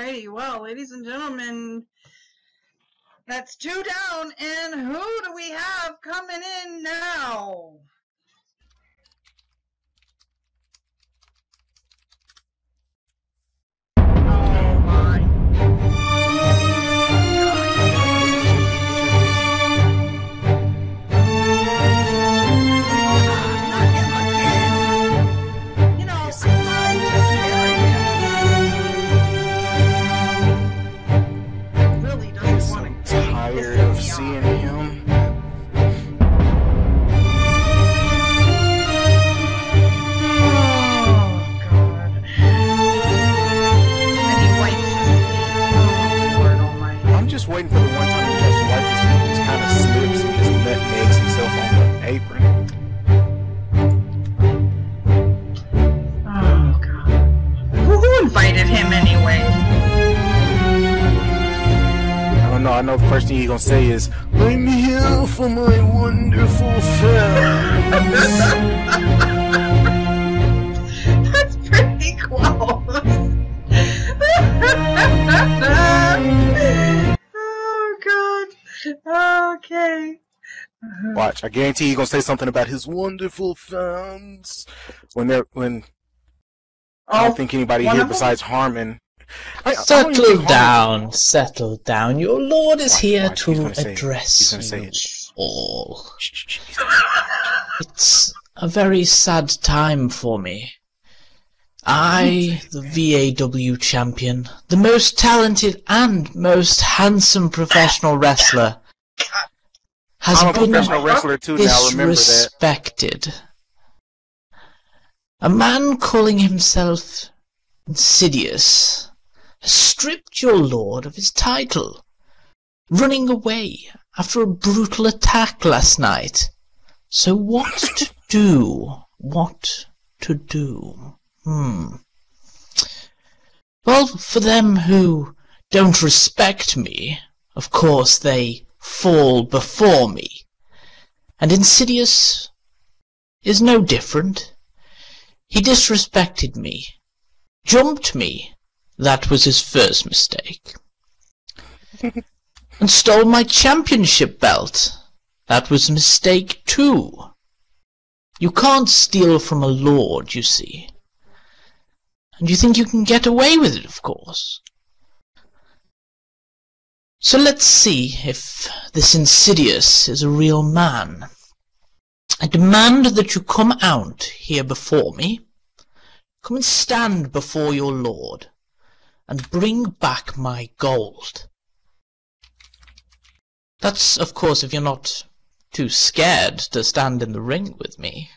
Alrighty, well, ladies and gentlemen, that's 2 down, and who do we have coming in now? Oh my. You know, I'm just really doesn't want to tired of seeing him. Oh God. And he wipes his feet. Oh Lord Almighty. I'm just waiting for the one time he tries to wipe his feet and just kind of slips and just nutmegs himself on the apron. Oh God. Who invited him anyway? I know the first thing he's gonna say is, "I'm here for my wonderful fans." That's pretty close. Oh God. Okay. Watch, I guarantee he's gonna say something about his wonderful fans when I don't think anybody here besides Harmon. Settle down. Your lord is here to address you all. It's a very sad time for me. I, the VAW champion, the most talented and most handsome professional wrestler, has been disrespected. A man calling himself Insidious has stripped your lord of his title, running away after a brutal attack last night. So what to do? What to do? Well, for them who don't respect me, of course they fall before me. And Insidious is no different. He disrespected me, jumped me, that was his first mistake, and stole my championship belt, that was a mistake too. You can't steal from a lord, you see. And you think you can get away with it, of course. So let's see if this Insidious is a real man. I demand that you come out here before me. Come and stand before your lord, and bring back my gold. That's, of course, if you're not too scared to stand in the ring with me.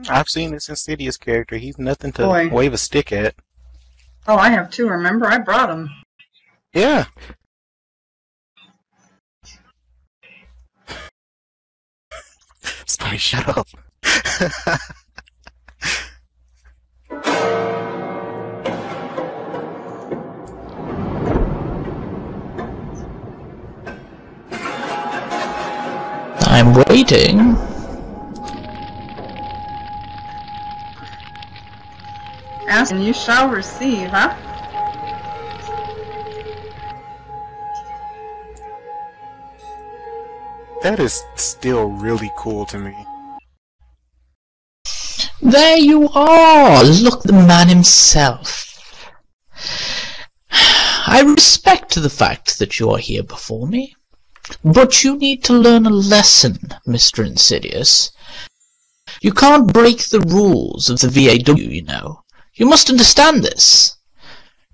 I've seen this Insidious character. He's nothing to wave a stick at. Oh, I have too. Remember, I brought him. Yeah. Spy, shut up. I'm waiting. Ask and you shall receive, huh? That is still really cool to me. There you are! Look, the man himself. I respect the fact that you are here before me, but you need to learn a lesson, Mr. Insidious. You can't break the rules of the VAW, you know. You must understand this.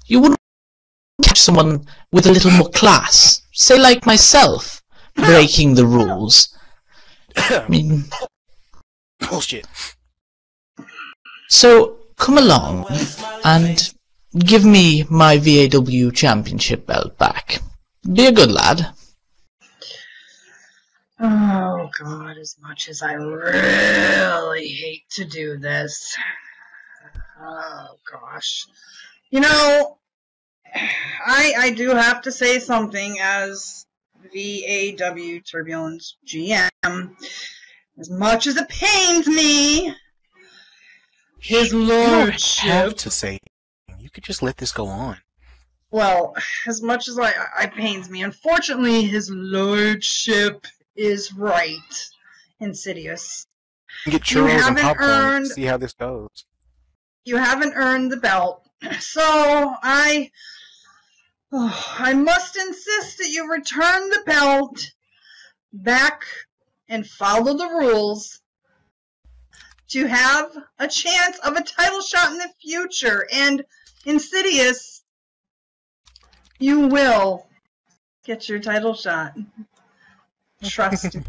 You wouldn't catch someone with a little more class, say like myself, breaking the rules. I mean... Bullshit. So, come along and give me my VAW championship belt back. Be a good lad. Oh God, as much as I really hate to do this. Oh gosh. You know, I do have to say something as VAW Turbulence GM. As much as it pains me, His You don't lordship. have to say anything. You could just let this go on. Well, as much as I pains me, unfortunately, his lordship is right. Insidious. Get churros and popcorn and see how this goes. You haven't earned the belt, so I must insist that you return the belt back and follow the rules to have a chance of a title shot in the future. And Insidious, you will get your title shot. Trust me.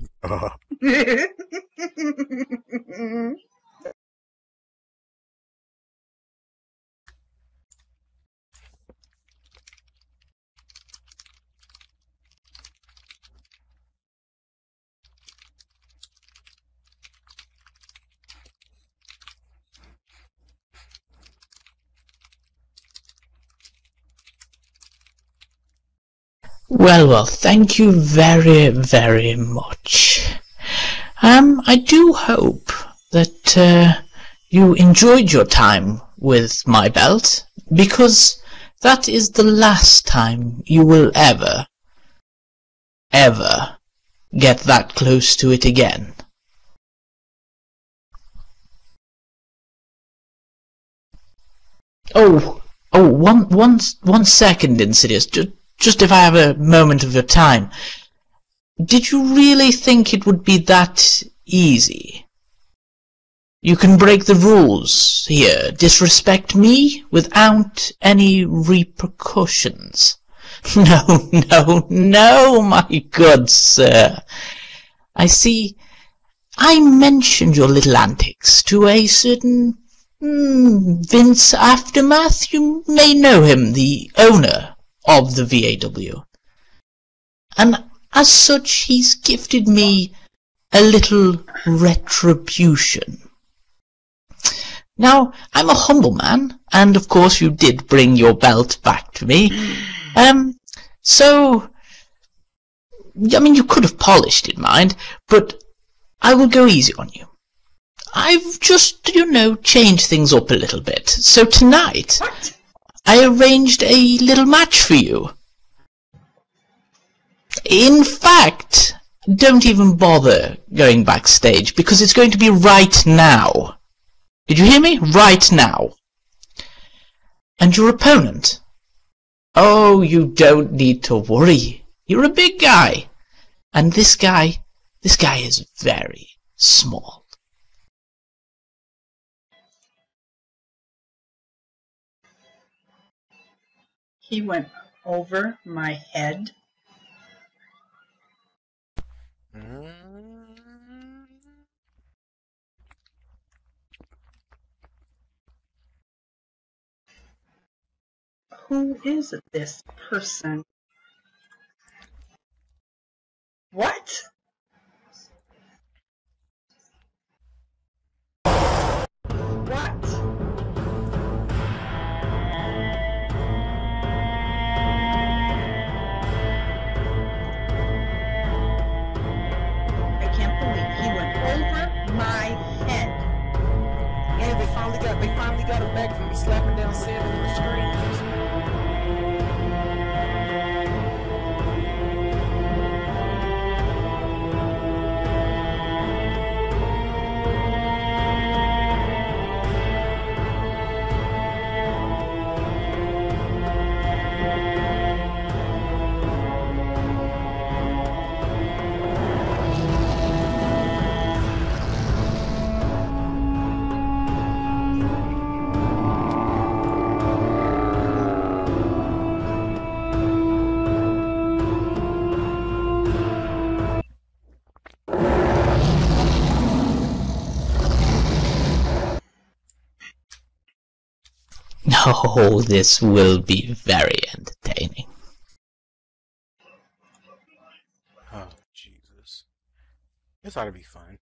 Well, thank you very, very much. I do hope that you enjoyed your time with my belt, because that is the last time you will ever get that close to it again. One second, Insidious. Just if I have a moment of your time. Did you really think it would be that easy? You can break the rules here, disrespect me without any repercussions. No, my good sir. I see, I mentioned your little antics to a certain Vince Aftermath. You may know him, the owner of the VAW. And as such, he's gifted me a little retribution. Now, I'm a humble man, and of course you did bring your belt back to me. So, I mean, you could have polished it, mind, but I will go easy on you. I've just, changed things up a little bit. So tonight, What? I arranged a little match for you. In fact, don't even bother going backstage, because it's going to be right now. Did you hear me? Right now. And your opponent? Oh, you don't need to worry. You're a big guy. And this guy is very small. He went over my head. Who is this person? What? What? I can't believe he went over my head. Hey, they finally got him back from slapping down Seth in the streets. Oh, this will be very entertaining. Oh, Jesus. This ought to be fun.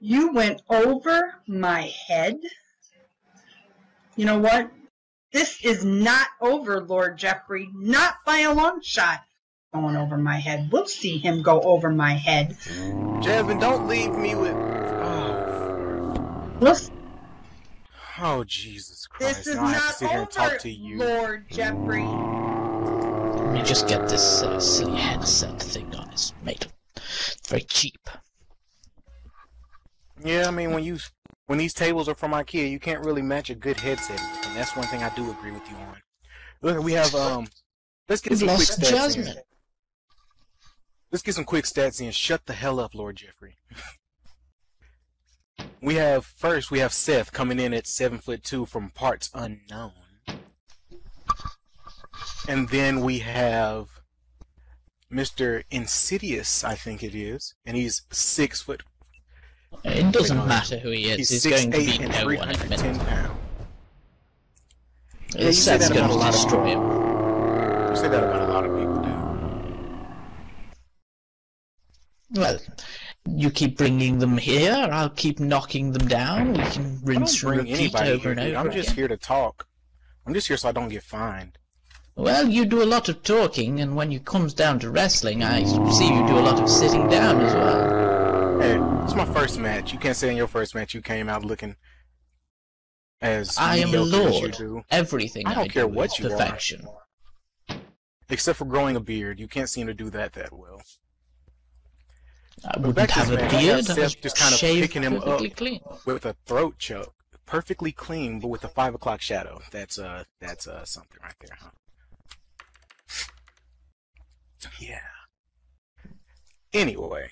You went over my head? You know what? This is not over, Lord Jeffrey. Not by a long shot. Going over my head. We'll see him go over my head. Jasmine, don't leave me with... Oh, Jesus Christ. This is now I have to not sit here and talk to over, you. Lord Jeffrey. Let me just get this silly headset thing on. It's made very cheap. Yeah, I mean, when these tables are from IKEA, you can't really match a good headset, and that's one thing I do agree with you on. Look, we have let's get some quick stats in. Let's get some quick stats in. Shut the hell up, Lord Jeffrey. We have Seth coming in at 7'2" from parts unknown, and then we have Mr. Insidious, I think it is, and he's 6 foot. It doesn't matter who he is. He's going to be no one in a minute. Seth's going to destroy him. You say that about a lot of people, dude. Well, you keep bringing them here, I'll keep knocking them down. We can rinse and repeat over and over. I'm just here to talk. I'm just here so I don't get fined. Well, you do a lot of talking, and when it comes down to wrestling, I see you do a lot of sitting down as well. Hey, it's my first match. You can't say in your first match you came out looking as I am a mediocre as you lord. do. Everything I don't care what you perfection. are. Except for growing a beard. You can't seem to do that well. I wouldn't have a beard. Seth just kind of picking him up clean. with a throat choke. Perfectly clean, but with a 5 o'clock shadow. That's something right there, huh? Yeah. Anyway,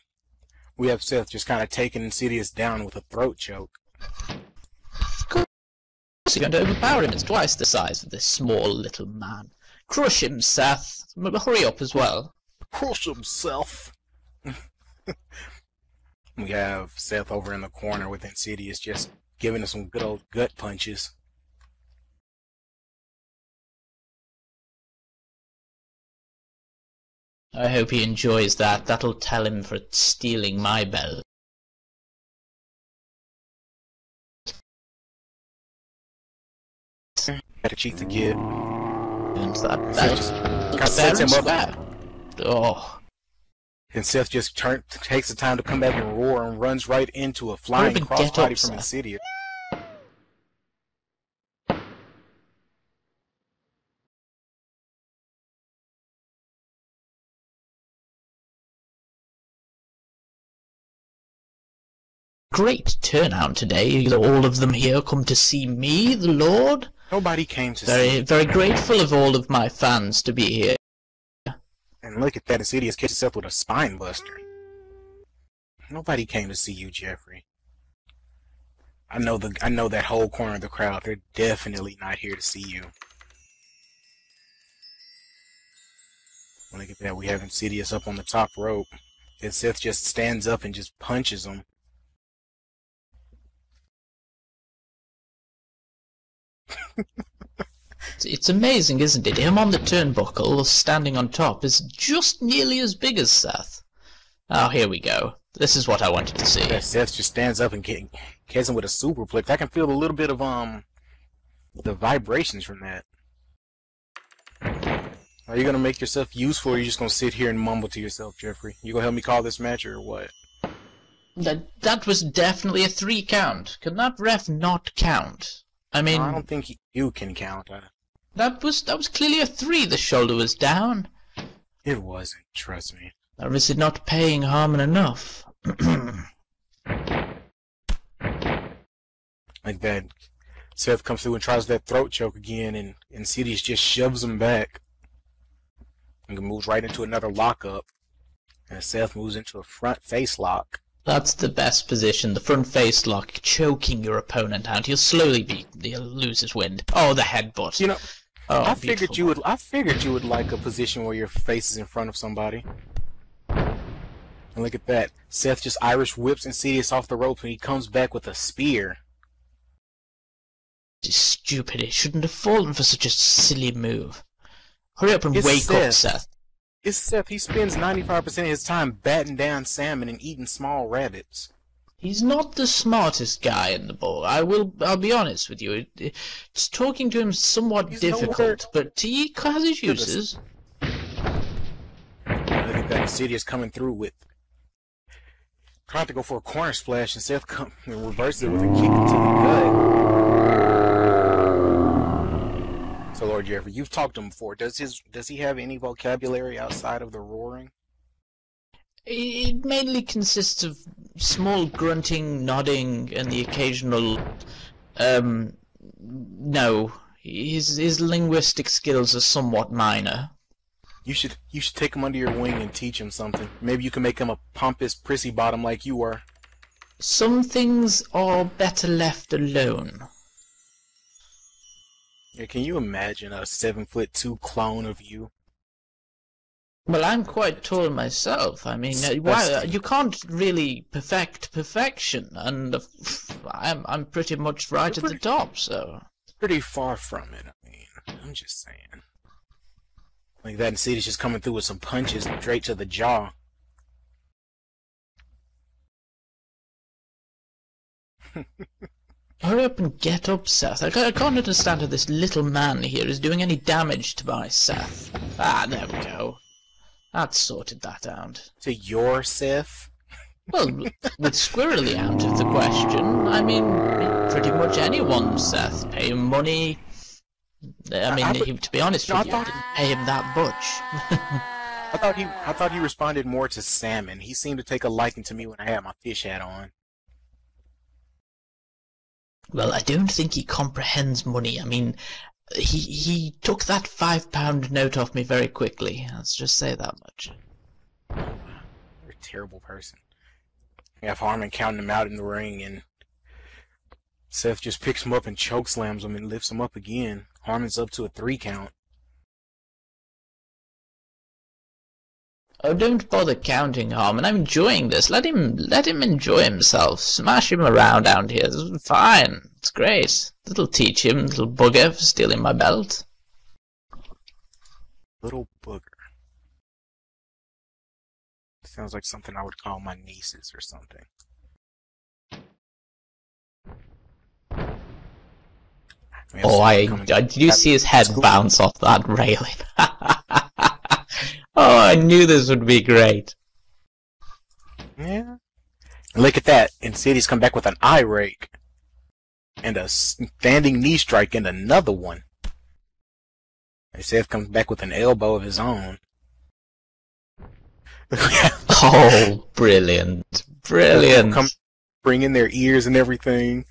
we have Seth just kind of taking Insidious down with a throat choke. Of course you're going to overpower him. It's twice the size of this small little man. Crush him, Seth. Hurry up as well. Crush him, Seth. We have Seth over in the corner with Insidious just giving us some good old gut punches. I hope he enjoys that. That'll tell him for stealing my belt. Had a cheat to get. And that sets him up. Oh. And Seth just takes the time to come back and roar and runs right into a flying crossbody from Insidious. Great turnout today. All of them here come to see me, the Lord. Nobody came to see you. Very grateful of all of my fans to be here. And look at that, Insidious catches Seth with a spine buster. Nobody came to see you, Jeffrey. I know that whole corner of the crowd. They're definitely not here to see you. Look at that. We have Insidious up on the top rope. And Seth just stands up and just punches him. It's amazing, isn't it? Him on the turnbuckle, standing on top, is just nearly as big as Seth. Oh, here we go. This is what I wanted to see. Yeah, Seth just stands up and gets him with a superplex. I can feel a little bit of the vibrations from that. Are you gonna make yourself useful, or are you just gonna sit here and mumble to yourself, Jeffrey? You gonna help me call this match, or what? That was definitely a 3 count. Can that ref not count? I mean, no, I don't think you can count. That was clearly a 3. The shoulder was down. It wasn't. Trust me. Or is it not paying Harmon enough? Like that. Seth comes through and tries that throat choke again, and Insidious just shoves him back. And moves right into another lockup. And Seth moves into a front face lock. That's the best position, the front face lock, choking your opponent out. He'll lose his wind. Oh, the headbutt. You know, oh, I figured you would like a position where your face is in front of somebody. And look at that. Seth just Irish whips Insidious off the rope and he comes back with a spear. It's stupid. He shouldn't have fallen for such a silly move. Hurry up and wake up, Seth. It's Seth. He spends 95% of his time batting down salmon and eating small rabbits. He's not the smartest guy in the board. I'll be honest with you. It's talking to him somewhat difficult, but he has his uses. Look at that Insidious coming through with. Trying to go for a corner splash, and Seth reverses it with a kick into the gut. So, Lord Jeffrey, you've talked to him before. Does he have any vocabulary outside of the roaring? It mainly consists of small grunting, nodding, and the occasional. No, his linguistic skills are somewhat minor. You should take him under your wing and teach him something. Maybe you can make him a pompous prissy bottom like you were. Some things are better left alone. Yeah, can you imagine a 7'2" clone of you? Well, I'm quite tall myself. I mean, you can't really perfect perfection, and I'm pretty much right at the top, so. Pretty far from it. I mean, I'm just saying. Like that Insidious just coming through with some punches straight to the jaw. Hurry up and get up, Seth. I can't understand how this little man here is doing any damage to my Seth. Ah, there we go. That sorted that out. To your Seth? Well, with Squirrely out of the question, I mean, pretty much anyone's Seth. Pay him money. I mean, to be honest with you, I didn't pay him that much. I thought he responded more to salmon. He seemed to take a liking to me when I had my fish hat on. Well, I don't think he comprehends money. I mean, he took that £5 note off me very quickly. Let's just say that much. You're a terrible person. You have Harmon counting him out in the ring, and Seth just picks him up and chokeslams him and lifts him up again. Harmon's up to a 3 count. Oh, don't bother counting, Harmon. I'm enjoying this. Let him enjoy himself. Smash him around down here. This is fine. It's great. It'll teach him, little bugger, for stealing my belt. Little bugger. Sounds like something I would call my nieces or something. Did you see his head bounce off that railing? Oh, I knew this would be great. Yeah. Look at that. Insidious come back with an eye rake. And a standing knee strike and another one. And Seth comes back with an elbow of his own. Oh, brilliant. Brilliant. Come bring in their ears and everything.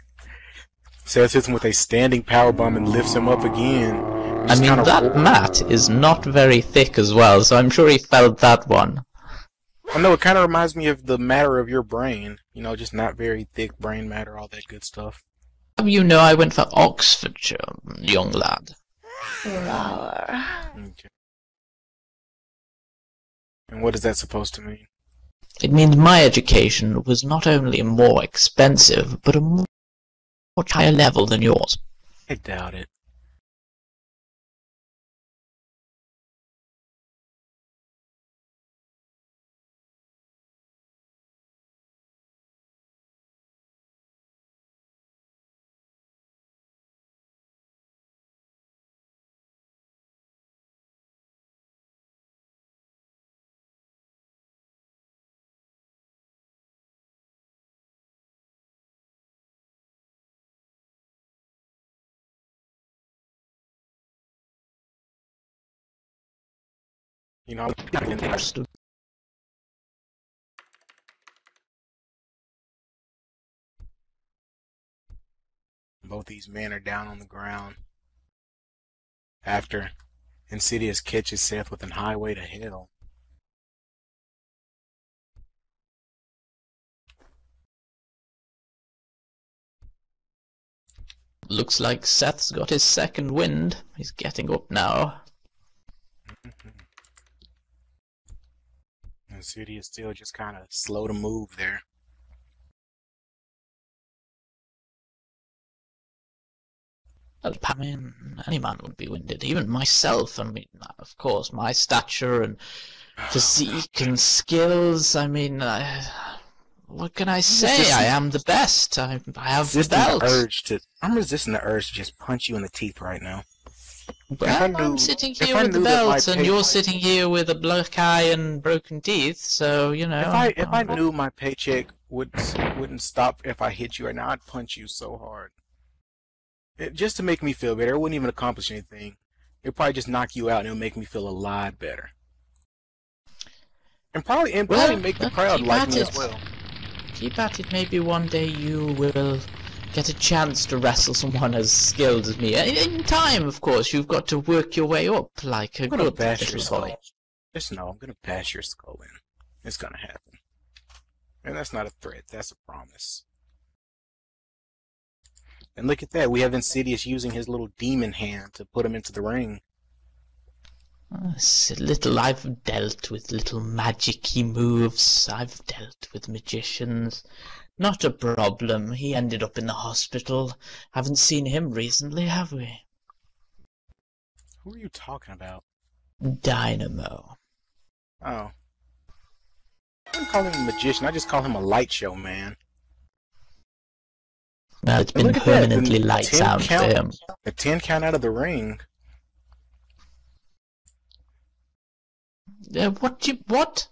Seth hits him with a standing powerbomb and lifts him up again. I mean, that mat is not very thick as well, so I'm sure he felt that one. I know, it kind of reminds me of the matter of your brain. You know, just not very thick brain matter, all that good stuff. You know, I went for Oxfordshire, young lad. Flower. Okay. And what is that supposed to mean? It means my education was not only more expensive, but a much higher level than yours. I doubt it. You know, both these men are down on the ground after Insidious catches Seth with an highway to hell. Looks like Seth's got his second wind. He's getting up now. Insidious still just kind of slow to move there. Well, I mean, any man would be winded, even myself. I mean, of course, my stature and physique and skills. I mean, What can I say? I am the best. I have the belt. I'm resisting the urge to just punch you in the teeth right now. Well, I'm sitting here with the belt, and you're sitting here with a black eye and broken teeth, so, you know... If I knew my paycheck wouldn't stop if I hit you right now, I'd punch you so hard. Just to make me feel better. It wouldn't even accomplish anything. It'd probably just knock you out, and it'll make me feel a lot better. And probably make the crowd like me as well. Keep at it. Maybe one day you will get a chance to wrestle someone as skilled as me. In time, of course. You've got to work your way up like a good little boy. Just know I'm gonna bash your skull in. It's gonna happen. And that's not a threat. That's a promise. And look at that. We have Insidious using his little demon hand to put him into the ring. I've dealt with little magic-y moves. I've dealt with magicians. Not a problem. He ended up in the hospital. Haven't seen him recently, have we? Who are you talking about? Dynamo. Oh. I don't call him a magician. I just call him a light show man. Well, it's been permanently lights out for him. A 10 count out of the ring. What?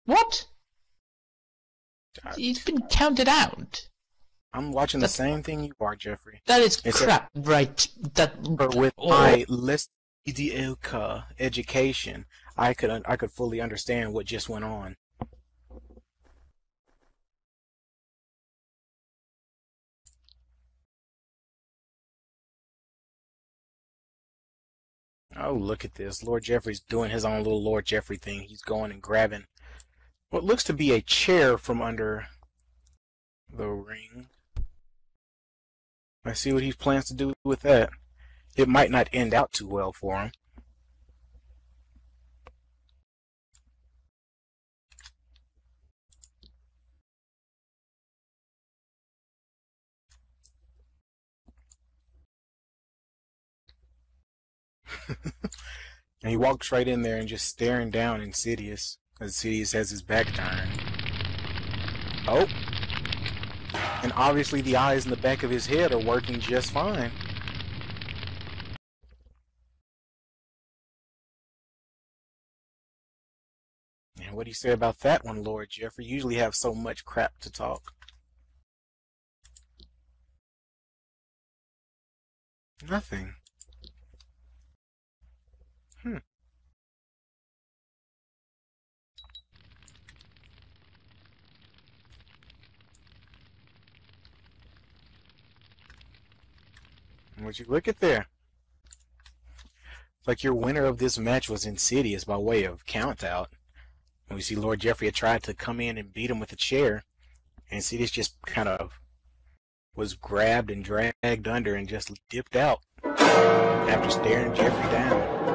What? He's been counted out. I'm watching the same thing you are, Jeffrey. That is crap, right? But with my less mediocre education, I could fully understand what just went on. Oh, look at this. Lord Jeffrey's doing his own little Lord Jeffrey thing. He's going and grabbing what looks to be a chair from under the ring. Let's see what he plans to do with that. It might not end out too well for him. And he walks right in there and just staring down Insidious. Insidious has his back turned. Oh! And obviously the eyes in the back of his head are working just fine. And what do you say about that one, Lord Jeffrey? You usually have so much crap to talk. Nothing. Would you look at there? Like your winner of this match was Insidious by way of count out. And we see Lord Jeffrey had tried to come in and beat him with a chair. And Insidious just kind of was grabbed and dragged under and just dipped out after staring Jeffrey down.